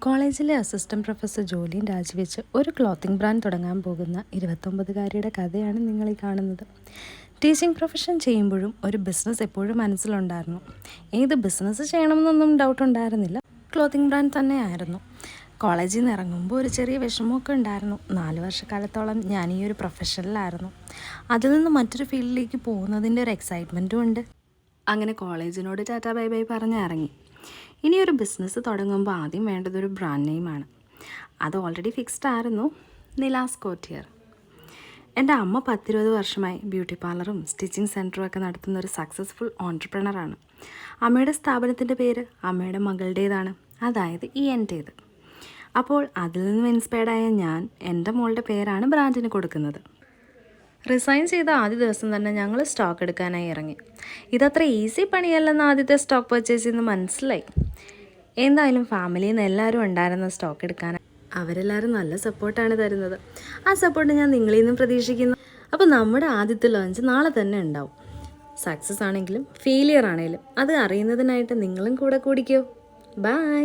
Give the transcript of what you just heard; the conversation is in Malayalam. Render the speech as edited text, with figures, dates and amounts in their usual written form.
കോളേജിലെ അസിസ്റ്റൻറ്റ് പ്രൊഫസർ ജോലിയും രാജിവെച്ച് ഒരു ക്ലോത്തിങ് ബ്രാൻഡ് തുടങ്ങാൻ പോകുന്ന 29-കാരിയുടെ കഥയാണ് നിങ്ങളീ കാണുന്നത്. ടീച്ചിങ് പ്രൊഫഷൻ ചെയ്യുമ്പോഴും ഒരു ബിസിനസ് എപ്പോഴും മനസ്സിലുണ്ടായിരുന്നു. ഏത് ബിസിനസ് ചെയ്യണമെന്നൊന്നും ഡൗട്ട് ഉണ്ടായിരുന്നില്ല, ക്ലോത്തിങ് ബ്രാൻഡ് തന്നെയായിരുന്നു. കോളേജിൽ നിന്ന് ഇറങ്ങുമ്പോൾ ഒരു ചെറിയ വിഷമമൊക്കെ ഉണ്ടായിരുന്നു. 4 വർഷക്കാലത്തോളം ഞാൻ ഈ ഒരു പ്രൊഫഷനിലായിരുന്നു. അതിൽ നിന്ന് മറ്റൊരു ഫീൽഡിലേക്ക് പോകുന്നതിൻ്റെ ഒരു എക്സൈറ്റ്മെൻറ്റും ഉണ്ട്. അങ്ങനെ കോളേജിനോട് ടാറ്റാ ബൈ ബൈ പറഞ്ഞ് ഇറങ്ങി. ഇനിയൊരു ബിസിനസ് തുടങ്ങുമ്പോൾ ആദ്യം വേണ്ടതൊരു ബ്രാൻഡ് നെയിമാണ്. അത് ഓൾറെഡി ഫിക്സ്ഡ് ആയിരുന്നു, നിലാസ് കോട്ടിയർ. എൻ്റെ അമ്മ 10-20 വർഷമായി ബ്യൂട്ടി പാർലറും സ്റ്റിച്ചിങ് സെൻറ്ററും ഒക്കെ നടത്തുന്ന ഒരു സക്സസ്ഫുൾ ഓൺട്രപ്രണറാണ്. അമ്മയുടെ സ്ഥാപനത്തിൻ്റെ പേര് അമ്മയുടെ മകളുടേതാണ്, അതായത് എൻ്റേത്. അപ്പോൾ അതിൽ നിന്നും ഇൻസ്പയർഡായ ഞാൻ എൻ്റെ മോളുടെ പേരാണ് ബ്രാൻഡിന് കൊടുക്കുന്നത്. റിസൈൻ ചെയ്ത ആദ്യ ദിവസം തന്നെ ഞങ്ങൾ സ്റ്റോക്ക് എടുക്കാനായി ഇറങ്ങി. ഇതത്ര ഈസി പണിയല്ലെന്ന് ആദ്യത്തെ സ്റ്റോക്ക് പർച്ചേസിൽ നിന്ന് മനസ്സിലായി. എന്തായാലും ഫാമിലിയിൽ നിന്ന് എല്ലാവരും ഉണ്ടായിരുന്ന സ്റ്റോക്ക് എടുക്കാൻ അവരെല്ലാവരും നല്ല സപ്പോർട്ടാണ് തരുന്നത്. ആ സപ്പോർട്ട് ഞാൻ നിങ്ങളിൽ നിന്നും പ്രതീക്ഷിക്കുന്നു. അപ്പോൾ നമ്മുടെ ആദ്യത്തെ ലോഞ്ച് നാളെ തന്നെ ഉണ്ടാവും. സക്സസ് ആണെങ്കിലും ഫെയിലിയർ ആണെങ്കിലും അത് അറിയുന്നതിനായിട്ട് നിങ്ങളും കൂടെ കൂടിക്കോ. ബൈ.